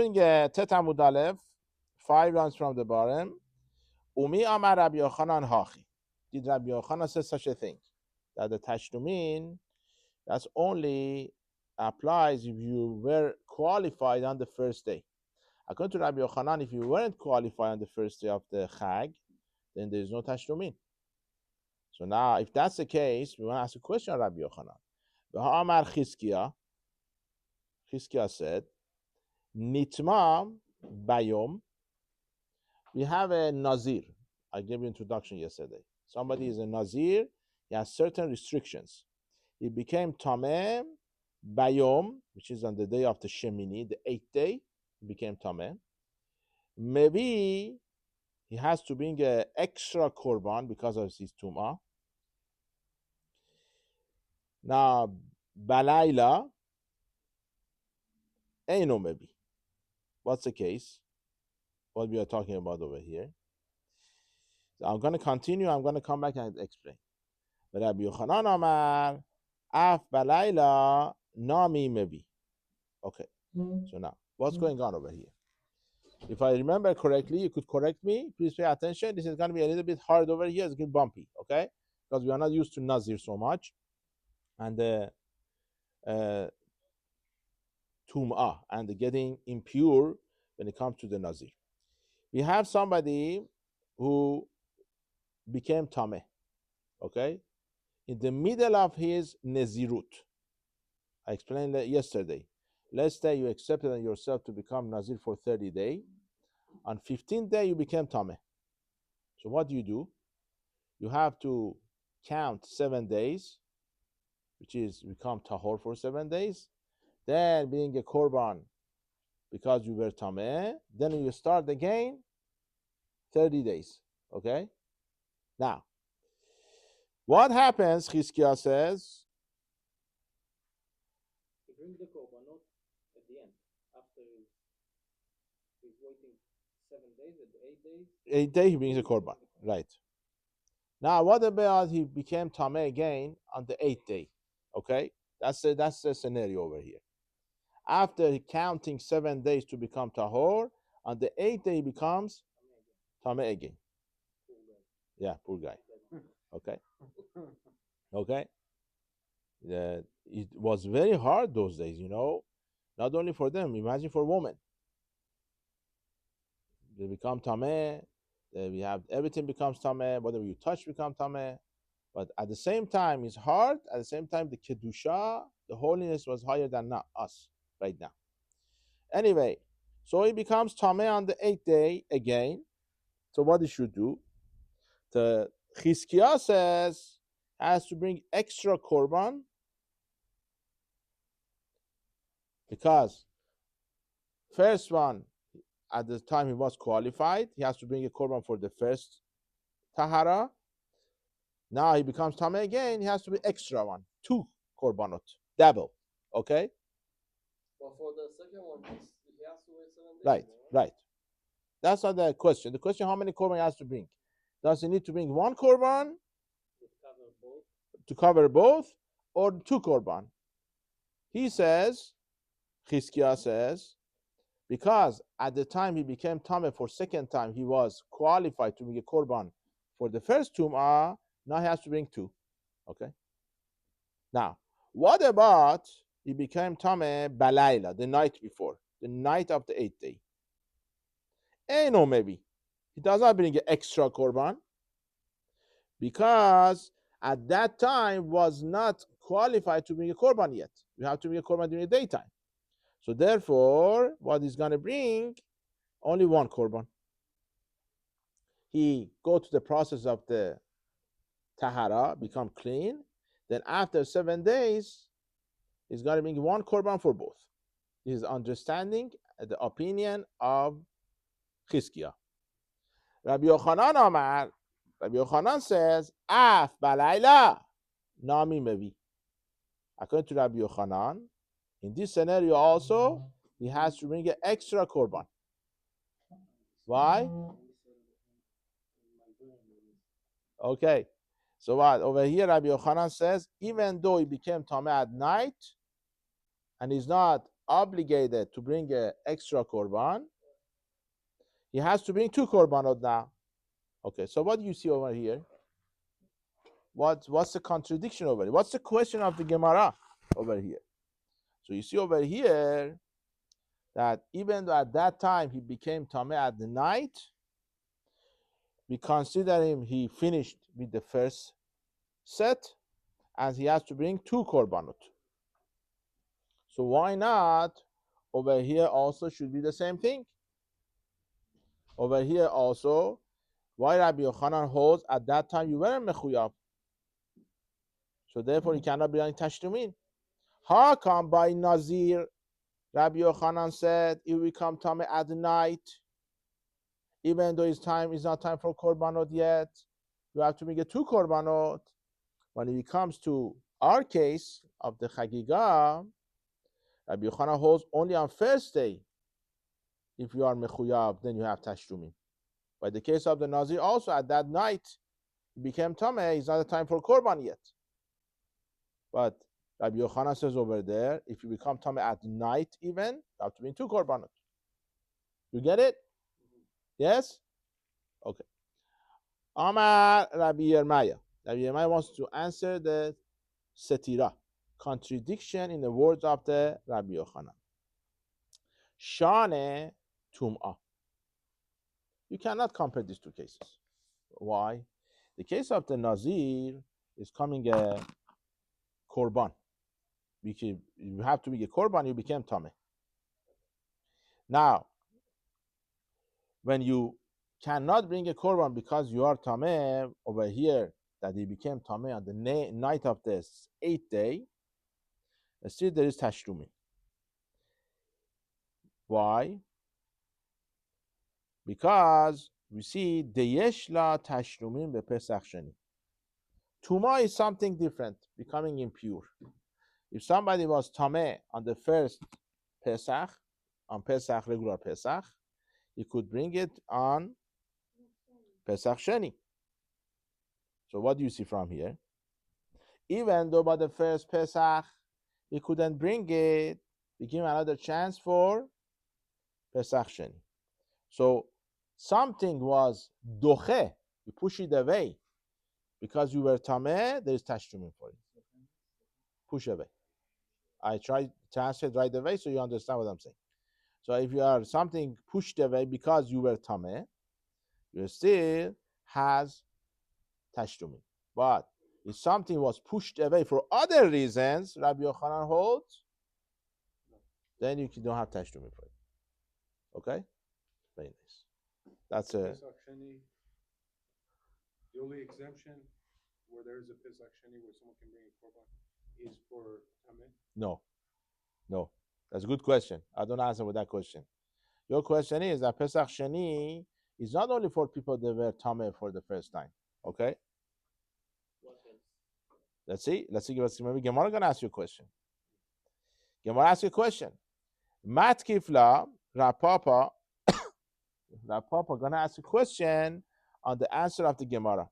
Doing Tet Amud Aleph, 5 lines from the bottom. Umi Amar Rabbi Yochanan Hachi. Did Rabbi Yochanan say such a thing? That the Tashlumin, that's only applies if you were qualified on the first day. According to Rabbi Yochanan, if you weren't qualified on the first day of the Chag, then there is no Tashlumin. So now, if that's the case, we want to ask a question of Rabbi Yochanan. Amar Chizkiah said, Nitma Bayom. We have a Nazir. I gave you introduction yesterday. Somebody is a Nazir. He has certain restrictions. He became Tameh Bayom, which is on the day of the Shemini, the 8th day. He became Tameh. Maybe he has to bring an extra korban because of his Tum'ah. Now, Balayla, Eino maybe. What's the case? What we are talking about over here. So I'm going to continue. I'm going to come back and explain. But Rabbi Yochanan Amar, Af Balayla, Nami maybe. Okay. So now, what's going on over here? If I remember correctly, you could correct me. Please pay attention. This is going to be a little bit hard over here. It's going to be bumpy, okay? Because we are not used to Nazir so much. And the Tum'ah and the getting impure when it comes to the Nazir. We have somebody who became Tameh, okay? In the middle of his Nazirut. I explained that yesterday. Let's say you accepted on yourself to become Nazir for 30 days. On 15th day, you became Tameh. So what do? You have to count 7 days, which is become Tahor for 7 days. Then being a Korban, because you were Tameh. Then you start again 30 days. Okay? Now, what happens, Chizkiah says? He brings the korbanot at the end. After he's waiting 7 days, at the 8 days. 8 days he brings a korban. Right. Now, what about he became Tameh again on the 8th day? Okay? That's the scenario over here. After counting 7 days to become Tahor, on the 8th day he becomes Tameh again. Yeah, poor guy. Okay? Okay? It was very hard those days, not only for them, imagine for women. They become Tameh, we have everything becomes Tameh, whatever you touch becomes Tameh. But at the same time, it's hard. At the same time, the Kedusha, the holiness was higher than us right now. Anyway, so he becomes Tameh on the 8th day again. So what he should do? The Chizkiah says has to bring extra korban because first one, at the time he was qualified, he has to bring a korban for the first tahara. Now he becomes Tameh again, he has to be extra one, 2 korbanot, double. Okay? But for the second one, he has to wait 7 days. Right. That's not the question. The question, how many korban he has to bring? Does he need to bring 1 korban to cover both or 2 korban? He says, Chizkiah says, because at the time he became Tameh for second time, he was qualified to bring a korban for the first Tum'ah, now he has to bring 2. Okay? Now, what about he became Tameh Balayla, the night before, the night of the 8th day? No, maybe. He does not bring an extra korban because at that time was not qualified to bring a korban yet. You have to bring a korban during the daytime. So therefore, what he's going to bring? Only 1 korban. He go to the process of the tahara, become clean. Then after 7 days, he's going to bring 1 korban for both. This is understanding the opinion of Chizkiah. Rabbi Yochanan Amar, Rabbi Yochanan says, Af Balayla, Nami Mevi. According to Rabbi Yochanan, in this scenario also, he has to bring an extra korban. Why? Okay. So what? Over here, Rabbi Yochanan says, even though he became Tameh at night, and he's not obligated to bring an extra korban, he has to bring 2 korbanot now. Okay, so what do you see over here? What's the contradiction over here? What's the question of the Gemara over here? So you see over here that even though at that time he became tameh at the night, we consider him he finished with the first set, and he has to bring 2 korbanot. So why not over here also should be the same thing? Over here also, why Rabbi Yochanan holds at that time you weren't mechuyab, so therefore you cannot bring tashlumin. How come by Nazir, Rabbi Yochanan said, if we come tameh at night, even though it's not time for korbanot yet, you have to make 2 korbanot. When it comes to our case of the Chagiga, Rabbi Yochanan holds only on first day. If you are mechuyab, then you have tashlumin. By the case of the Nazir, also at that night, he became tameh. It's not the time for korban yet. But Rabbi Yochanan says over there, if you become tameh at night, even you have to bring 2 korbanot. You get it? Yes. Okay. Amar Rabbi Yirmiyah. Rabbi Yirmiyah wants to answer the setira, contradiction in the words of the Rabbi Yochanan. Shane tum'ah. You cannot compare these 2 cases. Why? The case of the Nazir is coming a korban. Because you have to be a korban, you became tameh. Now, when you cannot bring a korban because you are tameh, over here that he became tameh on the night of the 8th day, still there is tashlumin. Why? Because we see deyeshla tashlumin be pesach sheni. Tuma is something different, becoming impure. If somebody was tameh on the first Pesach, on Pesach, regular Pesach, he could bring it on Pesach Sheni. So what do you see from here? Even though by the first Pesach, he couldn't bring it, we give him another chance for Pesach Sheni. So something was doche, you push it away. Because you were tameh, there is tashlumin for it. Push away. I try to translate right away so you understand what I'm saying. So if you are something pushed away because you were tameh, you still has tashlumin. But if something was pushed away for other reasons, Rabbi Yochanan holds, then you don't have tashlumin for it. Okay? Very nice. That's a... Pesach Sheni, the only exemption where there is a Pesach Sheni where someone can bring a korban is for tameh? No. That's a good question. I don't answer with that question. Your question is that Pesach Sheni is not only for people that were tameh for the first time. Okay? What else? Let's see. Maybe Gemara gonna ask you a question. Gemara ask you a question. Matkifla Rapapa gonna ask a question on the answer of the Gemara.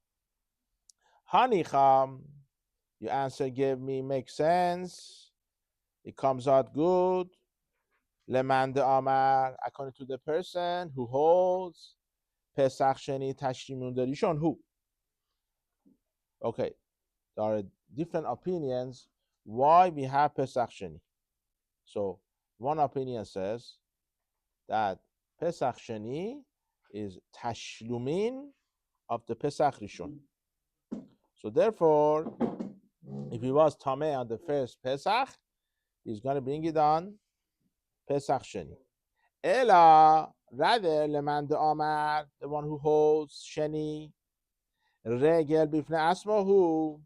Hanicham, your answer gave me makes sense. It comes out good. Leman de Amar, according to the person who holds Pesach Sheni Tashlimun Derishon. Who? Okay, there are different opinions why we have Pesach Sheni. So one opinion says that Pesach Sheni is Tashlumin of the Pesach Rishon. So therefore, if he was Tameh on the first Pesach, he's going to bring it on Pesach Sheni. Ela, rather, Leman de Amar, the one who holds Sheni, Regel Bifne Asmahu.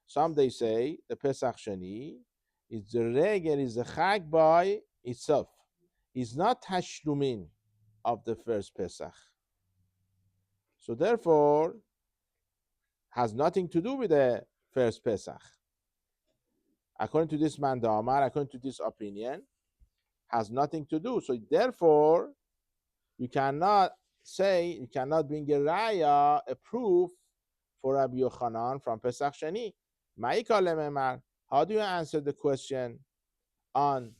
Some they say the Pesach Sheni is the Regel, is the Chag by itself. It's not Tashlumin of the first Pesach. So therefore, has nothing to do with the first Pesach. According to this man Damar, according to this opinion, has nothing to do. So therefore, you cannot bring a raya, a proof for Rabbi Yochanan from Pesach Sheni. How do you answer the question on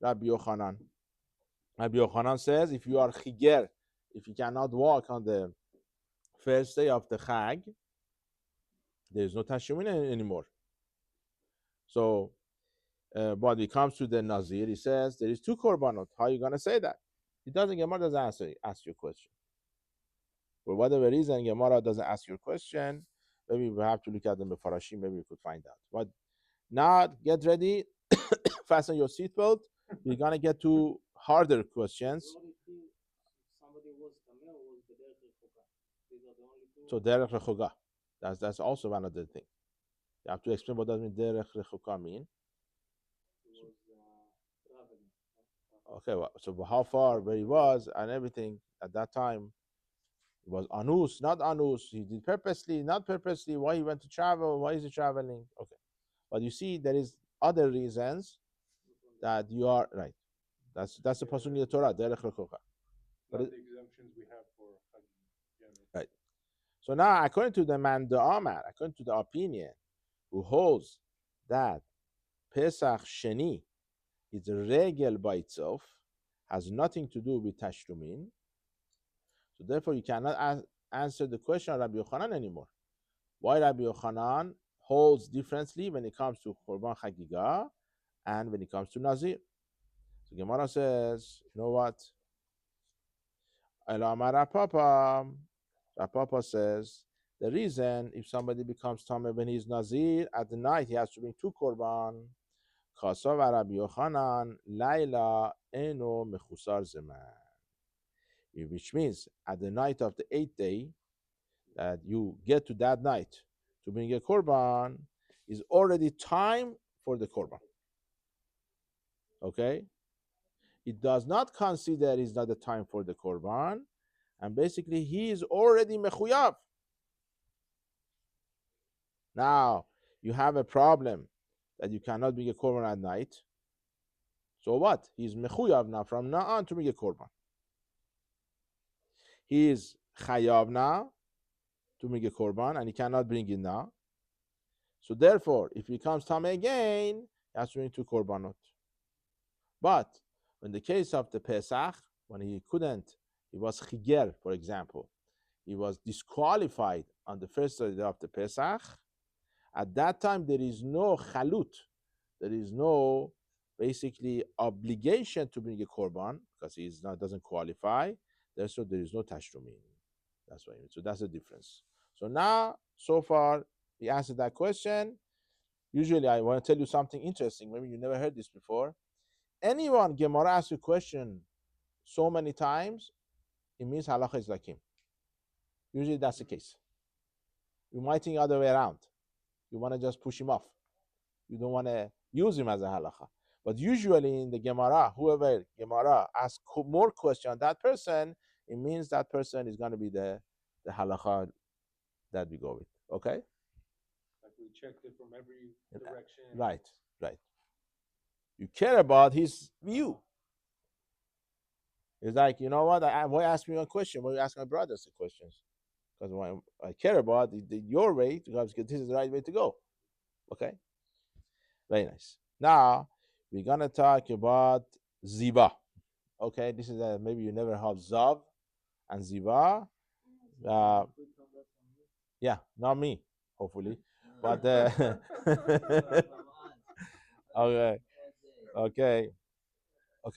Rabbi Yochanan. Rabbi Yochanan says if you are chiger, if you cannot walk on the first day of the Chag, there is no Tashumin anymore. So, but when it comes to the Nazir, he says there is 2 korbanot. How are you going to say that? He doesn't, Gemara doesn't ask your question. For whatever reason, Gemara doesn't ask your question. Maybe we have to look at the Mefarashim, maybe we could find out. But now, get ready, fasten your seatbelt. We're going to get to harder questions. Somebody was Tamil or was the Derech Rechuka? These are the only 2. So, Derech Rechuka. That's also another thing. You have to explain what does Derech Rechuka mean. He was traveling. Okay, well, so how far, where he was, and everything at that time. It was anus, not anus. He did purposely, not purposely. Why he went to travel? Why is he traveling? Okay, but you see, there is other reasons that you are right. That's the pasuk in the Torah. Derech Rechuka. Not the exemptions we have for Chagiga. Right. So now, according to the man the Amar, according to the opinion, who holds that Pesach Sheni is a regel by itself, has nothing to do with Tashlumin. So therefore, you cannot answer the question of Rabbi Yochanan anymore. Why Rabbi Yochanan holds differently when it comes to Korban Chagiga and when it comes to Nazir. So Gemara says, you know what? Rapapa says, the reason if somebody becomes Tameh when he's Nazir, at the night he has to bring 2 Korban. Kasa wa Rabbi Yochanan, Laila eno mechusar zeman. Which means at the night of the 8th day, that you get to that night to bring a korban, is already time for the korban. Okay? It does not consider it's not the time for the korban, and basically he is already mechuyav. Now, you have a problem that you cannot bring a korban at night. So what? He's mechuyav now, from now on, to bring a korban. He is chayav now to bring a korban, and he cannot bring it now. So therefore, if he comes tameh again, he has to bring 2 korbanot. But in the case of the Pesach, when he couldn't, he was chiger, for example, he was disqualified on the first day of the Pesach. At that time, there is no chalut, there is no basically obligation to bring a korban because he doesn't qualify. Therefore, there is no tashlumin. That's what I mean. So that's the difference. So now, so far, we answered that question. Usually, I want to tell you something interesting. Maybe you never heard this before. Anyone Gemara asks you a question so many times, it means halacha is like him. Usually, that's the case. You might think the other way around. You want to just push him off. You don't want to use him as a halacha. But usually in the Gemara, whoever Gemara asks more questions on that person, it means that person is going to be the halacha that we go with. Okay? Like we checked it from every direction. Right. You care about his view. It's like, you know what? Why ask me a question? Why you ask my brothers the questions? Because when I care about your way, because this is the right way to go. Okay? Very nice. Now, we're going to talk about ziva. Okay, this is maybe you never have zav and ziva. Yeah, not me, hopefully. But okay.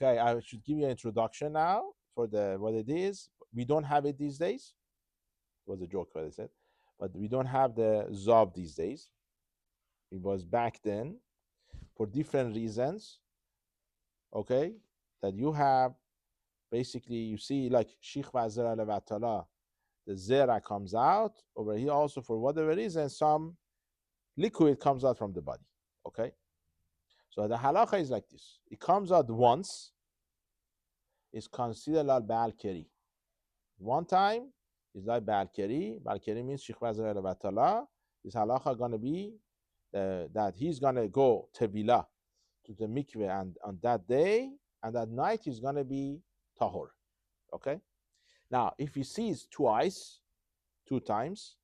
I should give you an introduction now for what it is. We don't have it these days. It was a joke what I said, but we don't have the zav these days. It was back then for different reasons. Okay, that you have basically, you see like Shich Vazera Levatala, the zera comes out over here also for whatever reason, some liquid comes out from the body. Okay, so the halacha is like this: it comes out once, is considered like Baal Keri. One time is like Baal Keri. Baal Keri means Shich Vazera Levatala. His halacha gonna be that he's gonna go tevilah to the mikveh, and on that day and that night he's gonna be tahor. Okay. Now, if he sees twice, 2 times,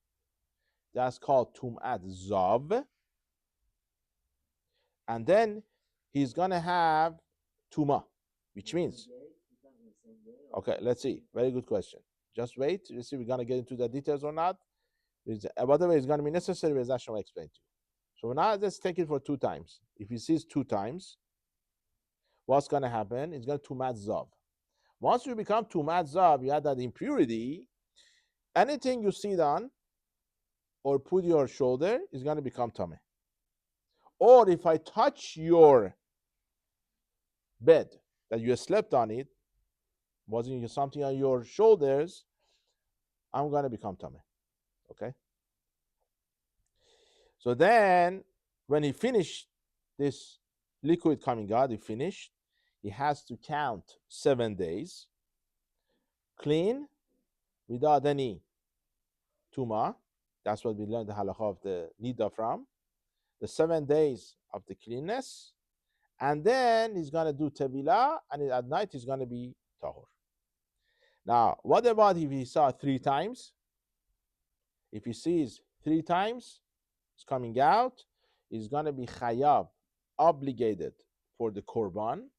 that's called tum'at zav, and then he's gonna have tuma, which means, okay, let's see. Very good question. Just wait. Let's see if we're going to get into the details or not. By the way, it's going to be necessary, as Hashem will explain to you. So now let's take it for 2 times. If he sees 2 times, what's going to happen? It's going to tumat zav. Once you become tumat zav, you have that impurity. Anything you sit on or put your shoulder is going to become tameh. Or if I touch your bed that you slept on it, wasn't something on your shoulders, I'm going to become tameh. Okay? So then, when he finished this liquid coming out, he has to count 7 days, clean, without any tuma. That's what we learned the halakha of the nida from. The 7 days of the cleanness, and then he's going to do tevilah, and at night he's going to be tahor. Now, what about if he saw 3 times? If he sees 3 times, it's coming out, he's going to be chayav, obligated for the korban.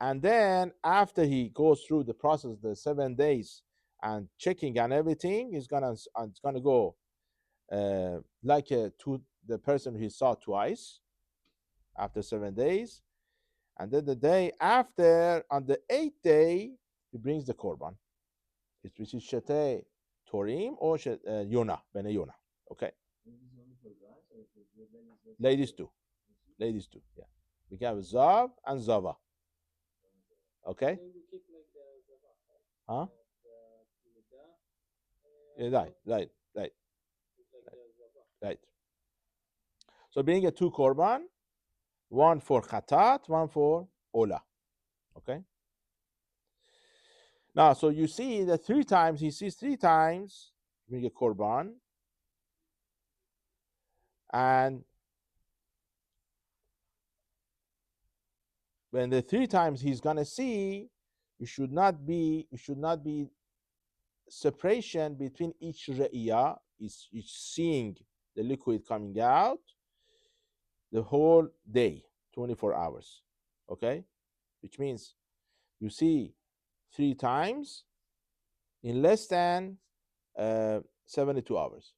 And then after he goes through the process, the 7 days, and checking and everything, it's gonna go like to the person he saw twice after 7 days. And then the day after, on the 8th day, he brings the korban. Which is shete torim or yona, bene yona. Okay. Ladies too. Yeah. We have zav and zava. Okay. Huh? Yeah, right. So bring a 2 korban, 1 for khatat, 1 for ola. Okay. Now, so you see that 3 times, he sees 3 times, bring a korban, and when the 3 times he's gonna see, you should not be separation between each re'iyah, each seeing the liquid coming out, the whole day, 24 hours. Okay, which means you see 3 times in less than 72 hours.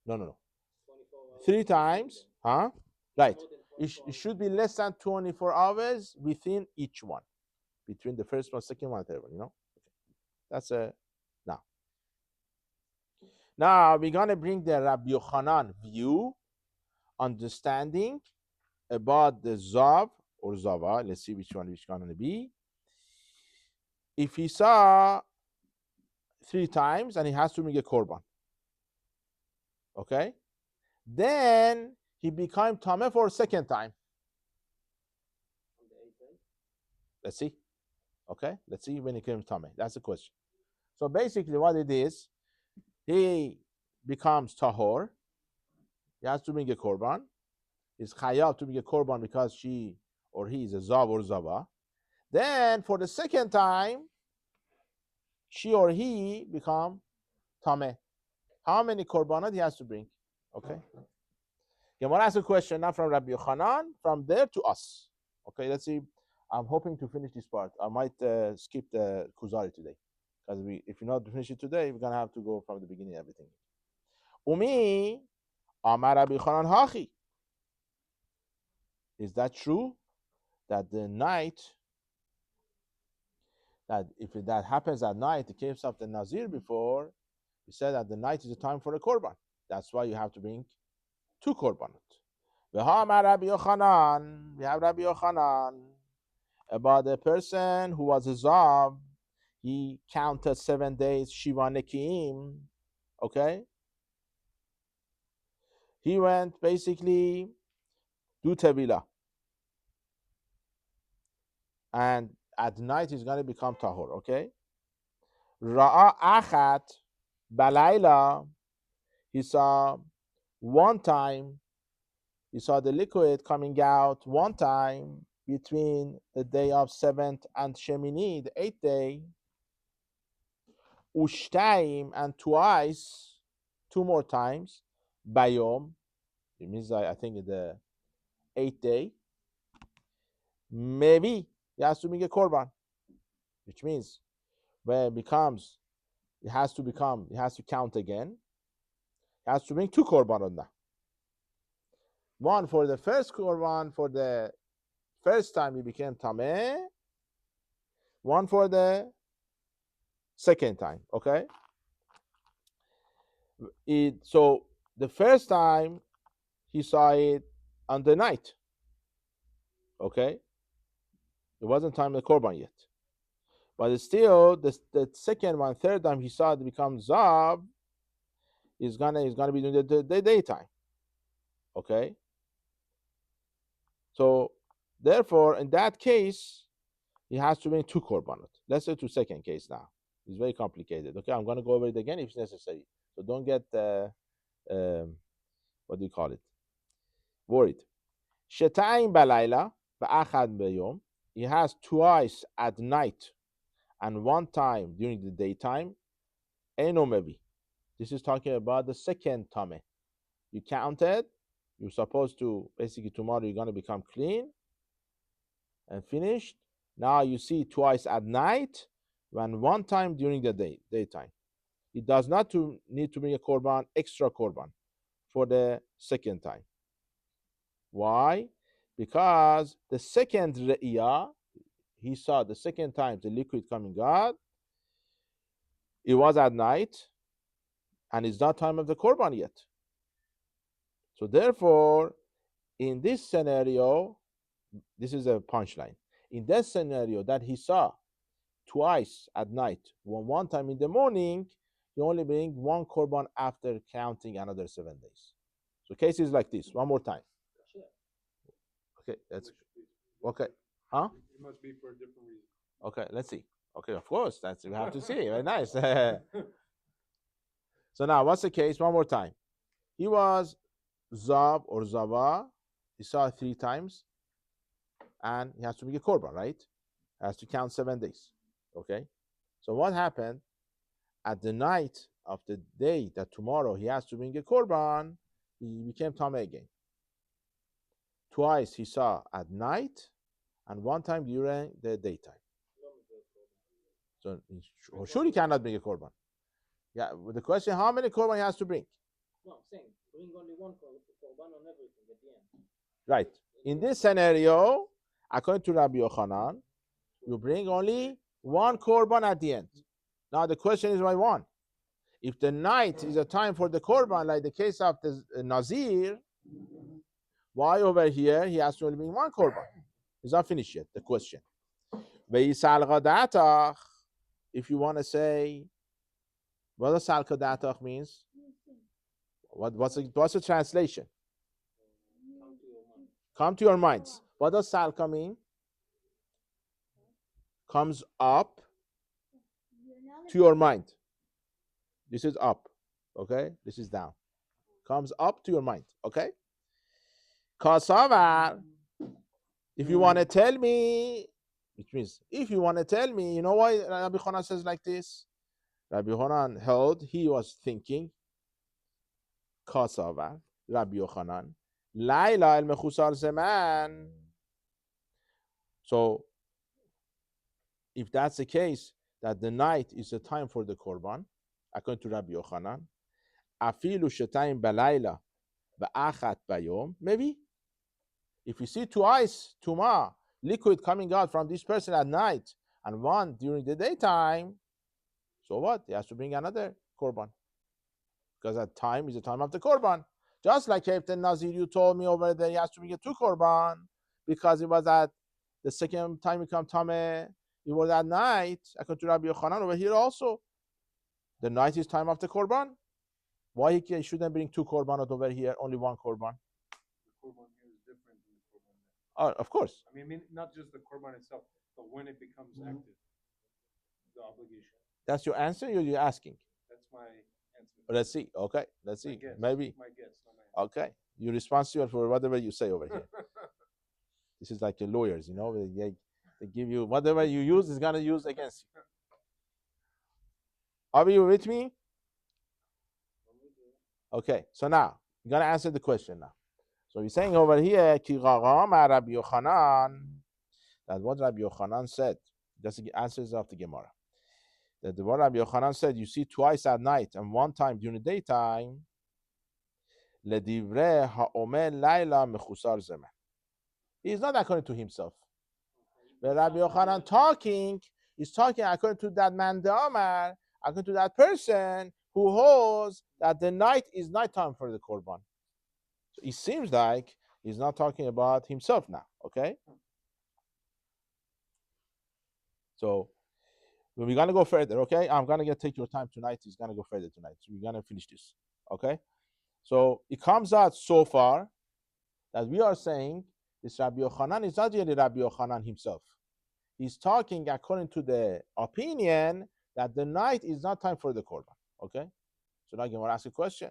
No. 3 times, huh? Right. It should be less than 24 hours within each one, between the first one, second one, third one. Okay. That's now we're gonna bring the Rabbi Yochanan view, understanding about the zav or zava. Let's see which gonna be. If he saw 3 times and he has to make a korban, okay, then he became tameh for a second time. Let's see. Okay, let's see when he came tameh. That's the question. So basically, what it is, he becomes tahor. He has to make a korban. He's chayav to make a korban because she or he is a zav or zava. Then for the second time, she or he become tameh. How many korbanot he has to bring? Okay. Gemara asks a question not from Rabbi Yochanan, from there to us. Okay, let's see. I'm hoping to finish this part. I might skip the Kuzari today, because if you not finish it today, we're gonna have to go from the beginning everything. Umi Amar Rabbi Yochanan Hachi. Is that true? That the night, that if that happens at night, the case of the Nazir before, we said that the night is a time for a korban. That's why you have to bring 2 korbanot. We have Rabbi Yochanan about a person who was a zav. He counted 7 days shiva nekiim. Okay. He went basically do tevilah, and at night he's going to become tahor. Okay. Ra'a achat balayla. He saw 1 time. He saw the liquid coming out 1 time between the day of 7th and Shemini, the 8th day. Ushtaim, and twice, 2 more times, bayom, it means I think in the 8th day, maybe he has to bring a korban, which means when it becomes, it has to count again. He has to bring 2 korban on that. One for the first korban for the first time he became tameh. One for the second time. Okay. So the first time he saw it on the night. Okay. It wasn't time of the korban yet. But it's still the second one, third time he saw it become zav, is gonna be doing the daytime. Okay. So therefore, in that case, he has to bring 2 korbanot. Let's say to second case now. It's very complicated. Okay, I'm gonna go over it again if necessary. So don't get what do you call it? Worried. Shetayim balayla va'achad b'yom. He has twice at night and 1 time during the daytime. Eno mevi. This is talking about the second tameh. You counted. You're supposed to, basically tomorrow you're gonna become clean and finished. Now you see twice at night and 1 time during the daytime. It does not need to bring a korban, extra korban, for the second time. Why? Because the second re'iyah, he saw the second time the liquid coming out, it was at night, and it's not time of the korban yet. So therefore, in this scenario, this is a punchline. In that scenario that he saw twice at night, 1 time in the morning, you only bring 1 korban after counting another 7 days. So cases like this, one more time. Okay, that's okay. Huh? It must be for a different reason. Okay, let's see. Okay, of course, that's we have to see. Very nice. So now, what's the case? One more time. He was zav or zava. He saw it 3 times, and he has to make a korban, right? He has to count 7 days. Okay. So what happened at the night of the day that tomorrow he has to bring a korban? He became tameh again. Twice he saw at night, and 1 time during the daytime. So sure he cannot bring a korban. Yeah, the question: how many korban he has to bring? No, I'm saying bring only 1 korban on everything at the end. Right. In this scenario, according to Rabbi Yochanan, you bring only 1 korban at the end. Now the question is why 1? If the night is a time for the korban, like the case of the Nazir, why over here he has to only bring 1 korban? It's not finished yet, the question. If you want to say, what does salka datach means? What's the translation? Come to your minds. What does salka mean? Comes up to your mind. This is up, okay? This is down. Comes up to your mind, okay? Kasavar. If you want to tell me, which means if you want to tell me, you know why Rabbi Yochanan says like this? Rabbi Yochanan held, he was thinking, Kasavar, Rabbi Yochanan, Laila el mechusar zeman. So, if that's the case, that the night is the time for the korban, according to Rabbi Yochanan, afilu shetayim balayla va'achat bayom, maybe. If you see twice tuma liquid coming out from this person at night and 1 during the daytime, so what? He has to bring another korban, because that time is the time of the korban. Just like if the Nazir you told me over there, he has to bring a 2 korban because it was at the second time he come tameh. It was at night. According to Rabbi Yochanan over here also, the night is time of the korban. Why he shouldn't bring 2 korbanot over here, only 1 korban? The korban here is different than the korban there. Oh, of course. I mean, not just the korban itself, but when it becomes active, the obligation. That's your answer, or you're asking? That's my answer. Let's see. Okay, let's see. Maybe. My guess, not my answer. Okay, you're responsible for whatever you say over here. This is like the lawyers, you know. They give you whatever you use is gonna use against you. Are you with me? Okay, so now you're gonna answer the question now. So he's saying over here, Ki Chacham Rabbi Yochanan, that what Rabbi Yochanan said, that's the answers of the Gemara. That the what Rabbi Yochanan said, you see twice at night and one time during the daytime, Ledivrei ha'omer laila mechusar zemen. He is not according to himself. But Rabbi Yochanan talking, is talking according to that man the Omar, according to that person who holds that the night is nighttime for the Korban. So it seems like he's not talking about himself now, okay? So we're gonna go further, okay? I'm gonna take your time tonight. He's gonna go further tonight. So we're gonna finish this, okay? So it comes out so far that we are saying this Rabbi Yochanan is not really Rabbi Yochanan himself. He's talking according to the opinion that the night is not time for the Korban, okay? So now Gemara asks a question.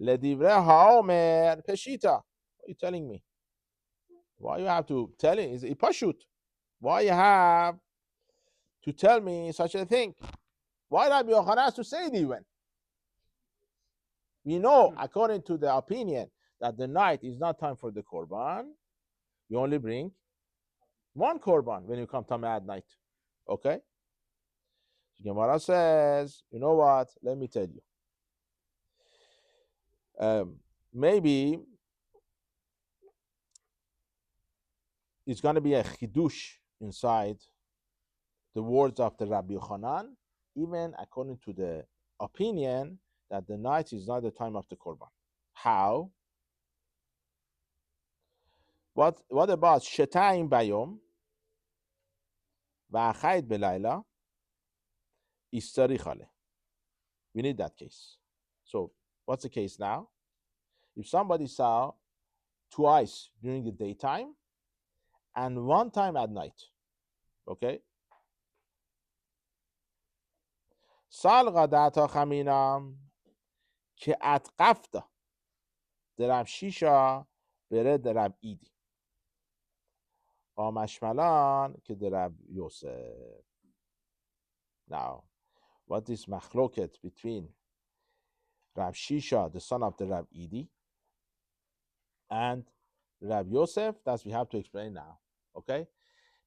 Ledivrei ha'omer peshita. What are you telling me? Why you have to tell it? Is it pashut? Why you have to tell me such a thing? Why Rabbi Yochanan has to say it even? We know, according to the opinion, that the night is not time for the Korban. You only bring one Korban when you come to at night. Okay? So Gemara says, you know what? Let me tell you. Maybe it's going to be a chidush inside the words of the Rabbi Yochanan, even according to the opinion that the night is not the time of the Korban. How? What about shetayim bayom v'achayit belayla istari chale? We need that case. So what's the case now? If somebody saw twice during the daytime and one time at night, okay? Sal gadata chaminam ke atqafta derab shisha bered derab idi. Mashmalan ke derab Yosef. Now, what is machloket between Rab Shisha, the son of the Rab Idi, and Rab Yosef? That we have to explain now. Okay?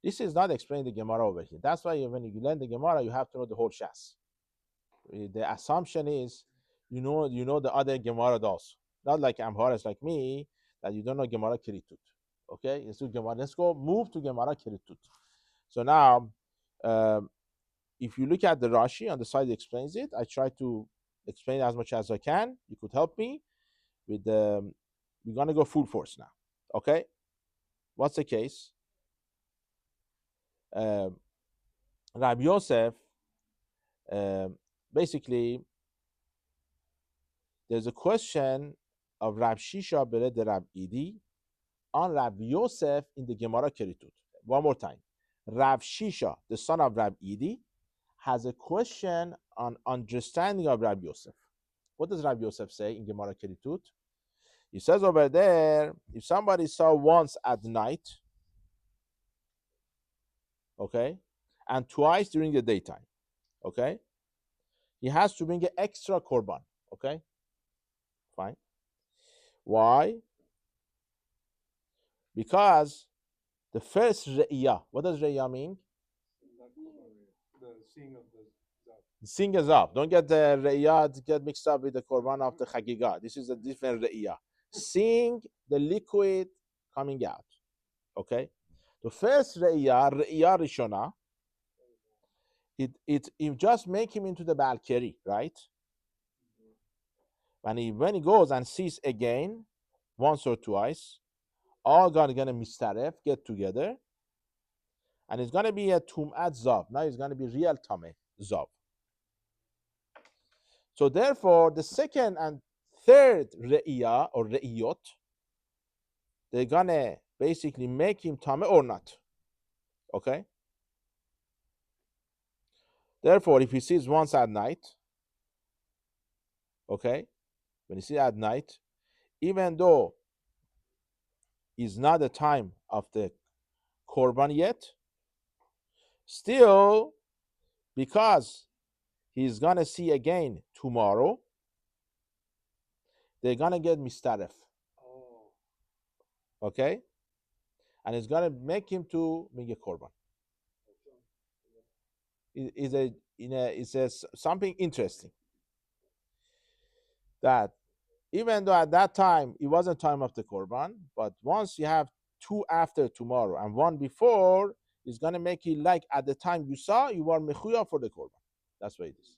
This is not explaining the Gemara over here. That's why when you learn the Gemara, you have to know the whole Shas. The assumption is you know the other Gemara also. Not like Amharas like me, that you don't know Gemara Kiritut. Okay? Let's go move to Gemara Kiritut. So now, if you look at the Rashi on the side, it explains it. I try to explain as much as I can. You could help me with the. We're gonna go full force now. Okay, what's the case? Rabbi Yosef, basically, there's a question of Rab Shisha bered Rab Idi on Rab Yosef in the Gemara Kiritut. One more time, Rab Shisha, the son of Rab Idi, has a question on understanding of Rabbi Yosef. What does Rabbi Yosef say in Gemara Kiritut? He says over there, if somebody saw once at night, okay, and twice during the daytime, okay, he has to bring an extra korban, okay? Fine. Why? Because the first re'iyah, what does re'iyah mean? The seeing of the zav. Seeing a zav. Don't get the re'iyah, get mixed up with the korban of the Chagiga. This is a different re'iyah. Seeing the liquid coming out, okay? The first re'iyah rishona, it just make him into the balkeri, right? When he goes and sees again, once or twice, all gonna mistaref, get together, and it's gonna be a tum'at zav. Now it's gonna be real tameh zav. So therefore, the second and third re'iyah or re'iyot, they're gonna basically make him tameh or not. Okay? Therefore, if he sees once at night, okay, when he sees at night, even though it's not the time of the korban yet, still, because he's gonna see again tomorrow, they're gonna get mistaref. Oh. Okay, and it's gonna make him to make a korban. It's something interesting that even though at that time it wasn't time of the korban, but once you have two after tomorrow and one before, it's gonna make it like at the time you saw you were mechuya for the korban. That's what it is.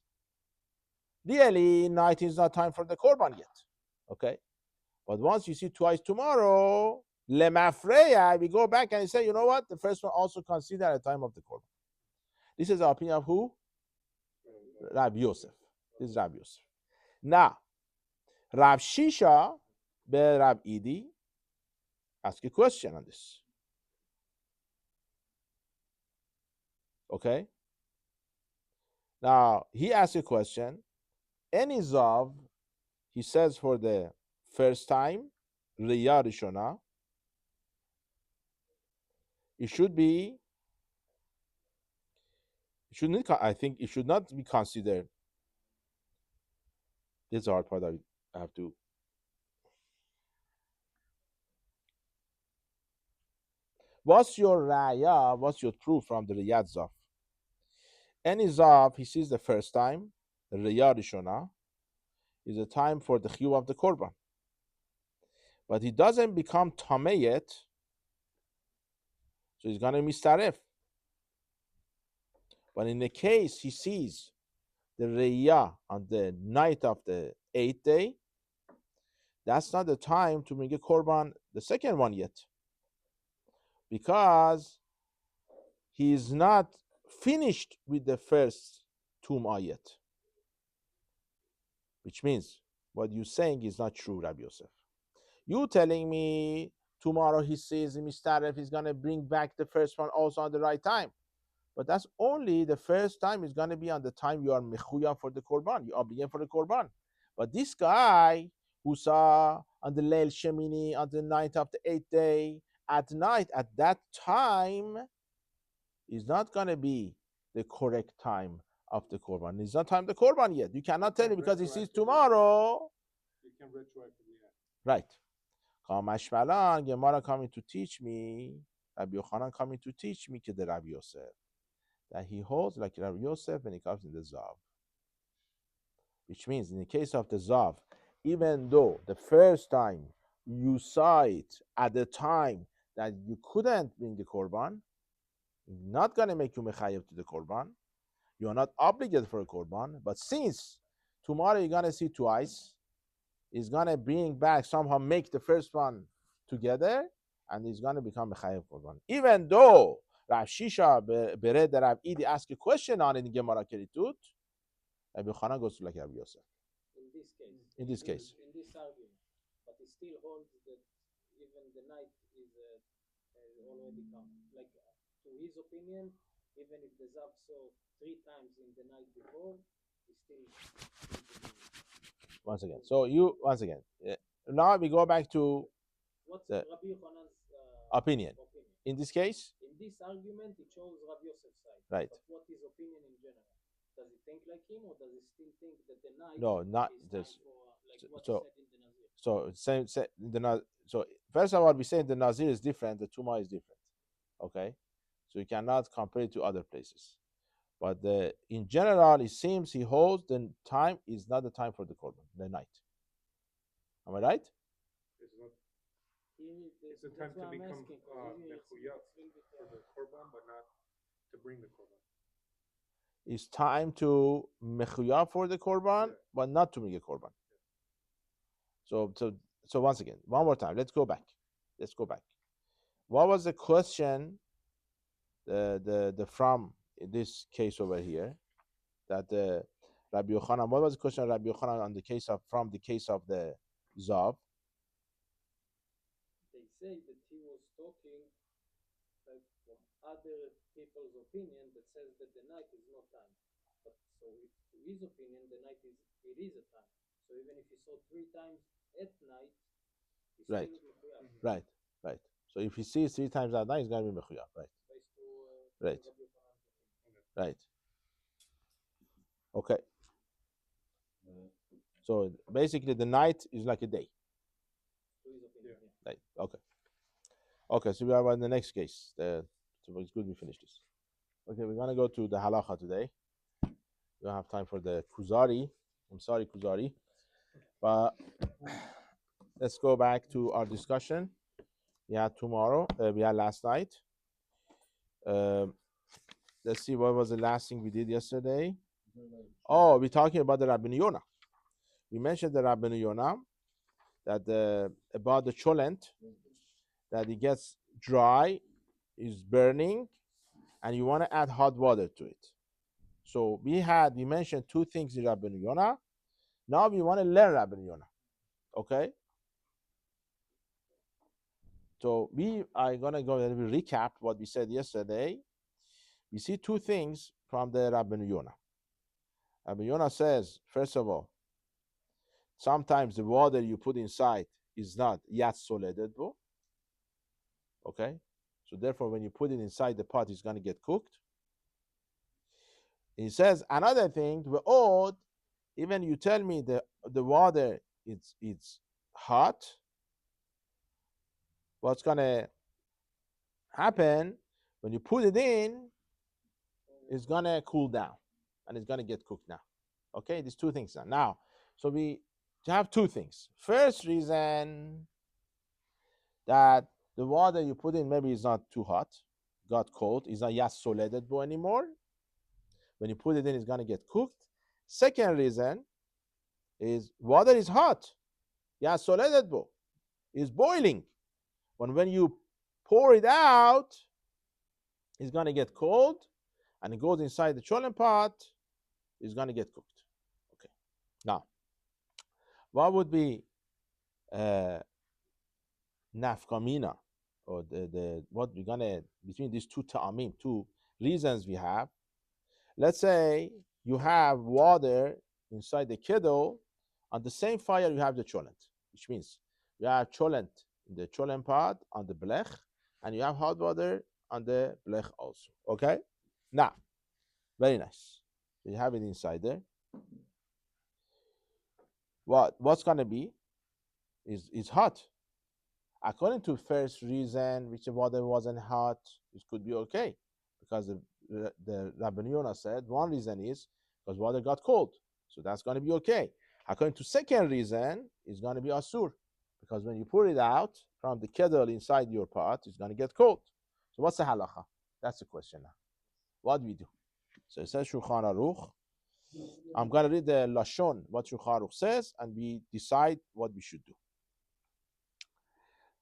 Really, night is not time for the korban yet. Okay, but once you see twice tomorrow, lemafreya, we go back and say, you know what? The first one also considered at the time of the korban. This is the opinion of who? Rabbi Yosef. This is Rabbi Yosef. Now, Rav Shisha be Rav Idi ask a question on this. Okay. Now he asks a question. Any zav, he says for the first time, Riyah Rishona, it should be. It shouldn't. I think it should not be considered. This is the hard part that I have to. What's your raya? What's your proof from the Riyad Zav? Any zav he sees the first time, Riyah Rishona, is a time for the chiyuv of the korban. But he doesn't become tameh yet, so he's gonna mistaref. But in the case he sees the riyah on the night of the 8th day, that's not the time to bring a korban, the second one yet, because he is not finished with the first tum'ah yet. Which means what you're saying is not true, Rabbi Yosef. You telling me tomorrow he says Mistaref is gonna bring back the first one also on the right time. But that's only the first time is gonna be on the time you are mechuya for the korban, you are obligated for the korban. But this guy who saw on the Leil Shemini on the night of the 8th day at night, at that time is not gonna be the correct time of the korban. It's not time the korban yet. You cannot tell him because he sees tomorrow. You can retroactively add. Right. Kamashmalan, Gemara coming to teach me, Rabbi Yochanan coming to teach me, the Rabbi Yosef, that he holds like Rabbi Yosef when he comes in the Zav. Which means in the case of the Zav, even though the first time you saw it at the time that you couldn't bring the korban, not going to make you mechayev to the korban. You are not obligated for a korban, but since tomorrow you're going to see twice, is going to bring back, somehow make the first one together, and he's going to become a chayav korban. Even though Rav Shisha bered Rav Idi asked a question on in Gemara Keritut, Rabbi Yochanan goes to like Rabbi Yosef. In this case. In this case. In this argument, but he still holds that even the night is already come. Like to his opinion, even if the Zav saw 3 times in the night before, he still. Once again. Now we go back to what's the Rabbi Yochanan's opinion. In this case, in this argument, it shows Rabbi Yosef's side. Right. But what his opinion in general? Does he think like him, or does he still think that the night? No, not is this. For, like what So, he said in the Nazir? So first of all, we say the Nazir is different, the Tumah is different. Okay, so you cannot compare it to other places. But in general, it seems he holds the time is not the time for the korban, the night. Am I right? It's not. It's a time to become mechuyah for the korban, but not to bring the korban. It's time to mechuyah for the korban, but not to bring a korban. So once again, one more time. Let's go back. What was the question? The from in this case over here, that Rabbi Yochanan. What was the question of Rabbi Yochanan on the case of the Zav? They say that he was talking like from other people's opinion that says that the night is no time. But so to his opinion, the night is a time. So even if he saw 3 times at night, he's Right. still mechuyav. Right. So if he sees 3 times at night, he's going to be mechuyav. Right. Right. Okay. So basically, the night is like a day. To his opinion, Right. Okay. Okay, so we are in the next case. So it's good we finish this. Okay, we're gonna go to the halacha today. We don't have time for the kuzari. I'm sorry, kuzari, but let's go back to our discussion. We had tomorrow. We had last night. Let's see what was the last thing we did yesterday. Oh, we're talking about the Rabbi Yonah. We mentioned the Rabbi Yonah that about the cholent that it gets dry, is burning, and you want to add hot water to it. So we mentioned two things in Rabbi Yonah. Now we want to learn Rabbi Yonah. Okay. So we are gonna go and recap what we said yesterday. We see two things from the Rabbi Yonah. Rabbi Yonah says, first of all, sometimes the water you put inside is not yat solededbo. Okay, so therefore, when you put it inside the pot, it's going to get cooked. He says another thing, the odd, even you tell me the water it's hot, what's going to happen when you put it in? It's going to cool down, and it's going to get cooked now. Okay, these two things now. So we have two things. First reason that the water you put in maybe is not too hot, got cold, it's not yas solededbo anymore. When you put it in, it's going to get cooked. Second reason is water is hot. Yas solededbo is boiling. But when you pour it out, it's going to get cold, and it goes inside the cholent pot, it's going to get cooked. Okay. Now, what would be nafkamina, or the what we're gonna between these two ta'amim, two reasons we have? Let's say you have water inside the kettle, on the same fire you have the cholent, which means you have cholent in the cholent pot on the blech, and you have hot water on the blech also. Okay, now very nice. So you have it inside there. What's gonna be is hot. According to first reason, which the water wasn't hot, it could be okay, because the Rabbi Yonah said one reason is because water got cold, so that's going to be okay. According to second reason, it's going to be asur, because when you pour it out from the kettle inside your pot, it's going to get cold. So what's the halacha? That's the question now. What do we do? So it says Shulchan Aruch. I'm going to read the Lashon, what Shulchan Aruch says, and we decide what we should do.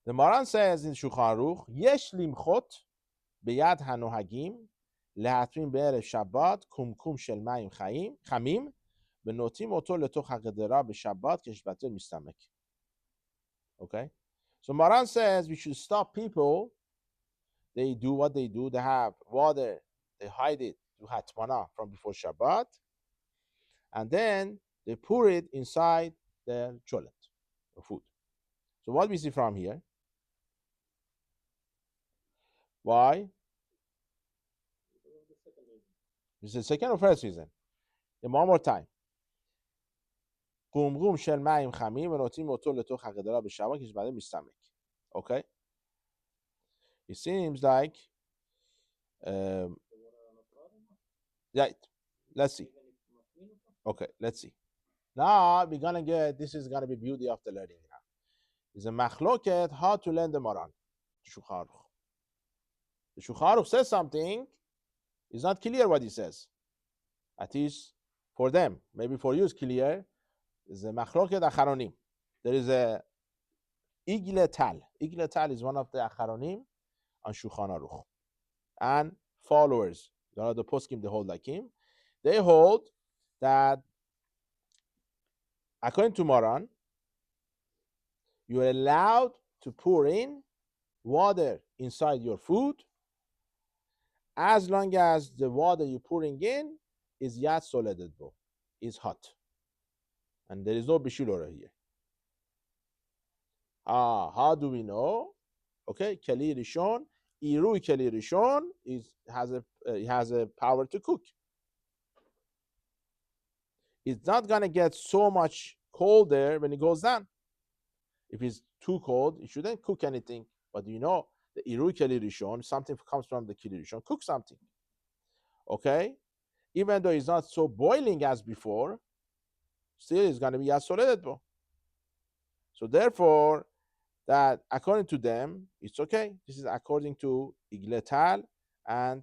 The Maran says in Shulchan Aruch, Yesh limchot beyad hanohagim lehatrin be'erev Shabbat kumkum shel mayim chamim benotim oto letoch hagedera b'Shabbat keshbater mistamek. Okay, so Maran says we should stop people. They do what they do. They have water, they hide it to hatmana from before Shabbat, and then they pour it inside their cholet, or food. So what we see from here? Why? This is the second or first reason. And one more time. Okay. It seems like right. Let's see. Okay, let's see. Now we're gonna get, this is gonna be beauty of the learning now. It's a machloket how to learn the Maran. Shulchan Aruch. The Shulchan Aruch says something, it's not clear what he says. At least for them, maybe for you it's clear. It's a machloket acharonim. There is a Igle Tal. Igle Tal is one of the acharonim on Shulchan Aruch, and followers, the poskim, they hold like him. They hold that according to Maran, you are allowed to pour in water inside your food as long as the water you're pouring in is yat solededbo, is hot, and there is no bishul here. How do we know? Okay, keli rishon, irui keli rishon has a power to cook. It's not gonna get so much colder when it goes down. If it's too cold, it shouldn't cook anything. But you know the irui keli rishon, something comes from the keli rishon, cook something. Okay? Even though it's not so boiling as before, still it's going to be yasoledet bo. So therefore, that according to them, it's okay. This is according to Igletal and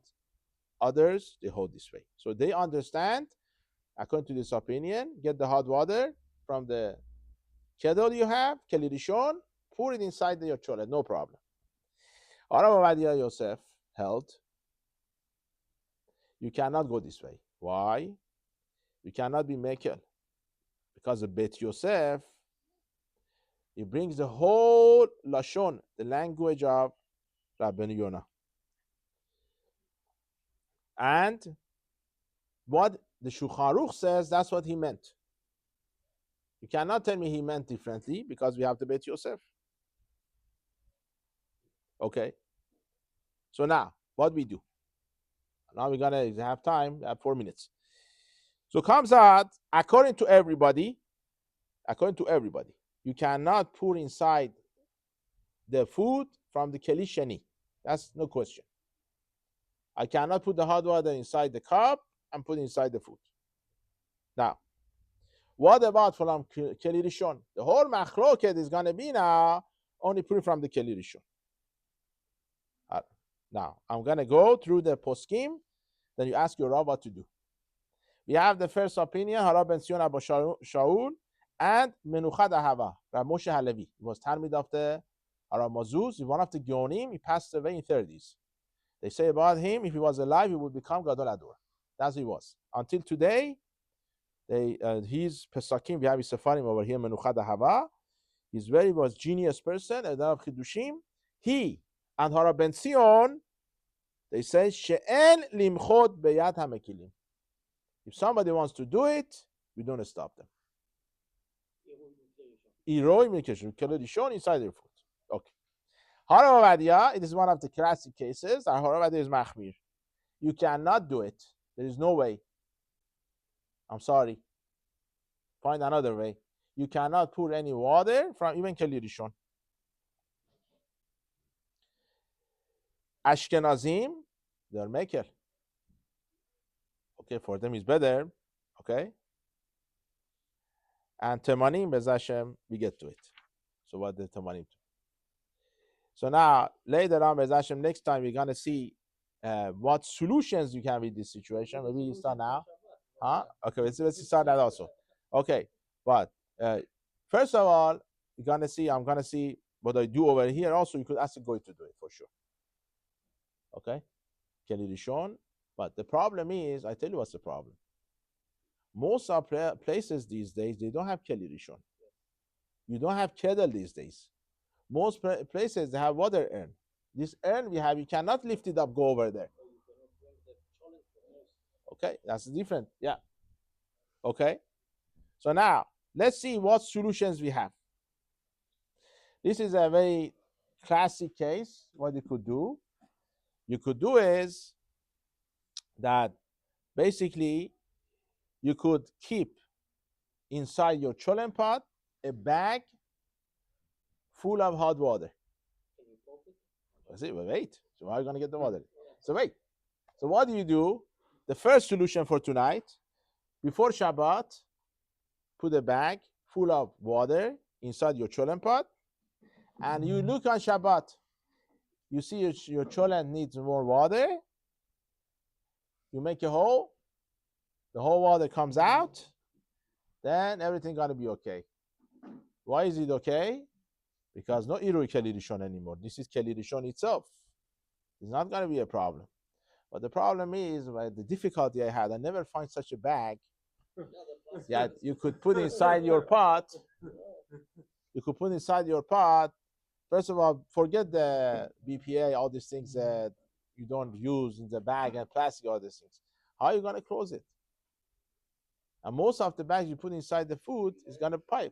others, they hold this way. So they understand, according to this opinion, get the hot water from the kettle you have, keli rishon, pour it inside your cholet, no problem. Arav Ovadia Yosef held, you cannot go this way. Why? You cannot be mekel. Because the Bet Yosef, he brings the whole Lashon, the language of Rabbeinu Yonah. And what the Shulchan Aruch says, that's what he meant. You cannot tell me he meant differently because we have the Bet Yosef. Okay. So now, what we do? Now we're going to have time, we have 4 minutes. So comes out, according to everybody, you cannot pour inside the food from the keli sheni. That's no question. I cannot put the hot water inside the cup and put it inside the food. Now, what about from keli rishon? The whole machloket is going to be now only put it from the keli rishon. Now, I'm going to go through the poskim, then you ask your Rav what to do. We have the first opinion, Hara ben Sion Abba Shaul, and Menuchad Ahava, Rav Moshe Halevi. He was Talmud of the Hara Mazuz, one of the Gyonim. He passed away in 30s. They say about him, if he was alive, he would become Gadol Ador. That's what he was. Until today, his Pesakim, we have his Sefarim over here, Menuchad Ahava. He was genius person, and of Chidushim. He and Hara ben Sion, they say, She'en limchot beyat hamekilim. If somebody wants to do it, we don't stop them. Iroi mikeshu, keli rishon inside their food. Okay. Hara Ovadia, it is one of the classic cases. Hara Ovadia is machmir. You cannot do it. There is no way. I'm sorry. Find another way. You cannot pour any water from even keli rishon. Ashkenazim, they're mekel. Okay, for them is better. Okay. And Temanim, Bez Hashem, we get to it. So what did Temanim do? So now, later on, Bez Hashem, next time we're going to see what solutions you can with this situation. Maybe you start now. Huh? Okay, let's start that also. Okay, but first of all, I'm going to see what I do over here. Also, you could ask the Goy to do it for sure. Okay? Keli Rishon. But the problem is, I tell you what's the problem. Most of places these days, they don't have keli rishon. You don't have kedel these days. Most places, they have water urn. This urn we have, you cannot lift it up, go over there. Okay, that's different. Yeah. Okay. So now, let's see what solutions we have. This is a very classic case. What you could do is that basically, you could keep inside your cholent pot a bag full of hot water. Wait. So how are you going to get the water? So wait. So what do? The first solution for tonight, before Shabbat, put a bag full of water inside your cholent pot, and you look on Shabbat. You see your cholent needs more water. You make a hole. The whole water comes out, then everything gonna be okay. Why is it okay? Because no irui keli rishon anymore. This is keli rishon itself. It's not gonna be a problem. But the problem is, the difficulty I had, I never find such a bag that you could put inside your pot. You could put inside your pot. First of all, forget the BPA, all these things that you don't use in the bag and plastic, all these things. How are you gonna close it? And most of the bags you put inside the food is going to pipe.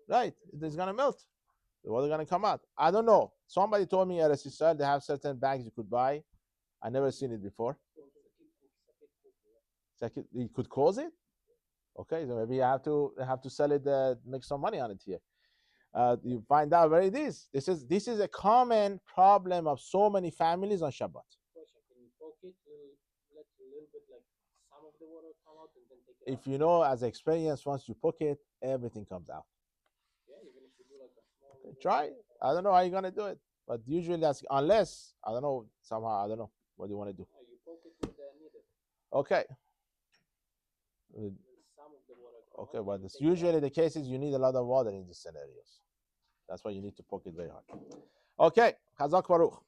Right. It's going to melt. The water going to come out. I don't know. Somebody told me at Israel they have certain bags you could buy. I never seen it before. You could close it? Okay, so maybe you have to sell it, make some money on it here. You find out where it is. This is a common problem of so many families on Shabbat. Question: can you poke it, let a little bit, like some of the water come out, and then take it out? If you know as experience, once you poke it, everything comes out. Yeah, even if you do like a small. Okay, try. I don't know how you're gonna do it, but usually that's unless I don't know somehow I don't know what you want to do. You poke it with the needle. Okay. And some of the water come Okay, out, but and it's take it out. usually the case is you need a lot of water in these scenarios. That's why you need to poke it very hard. Okay, Chazak Baruch.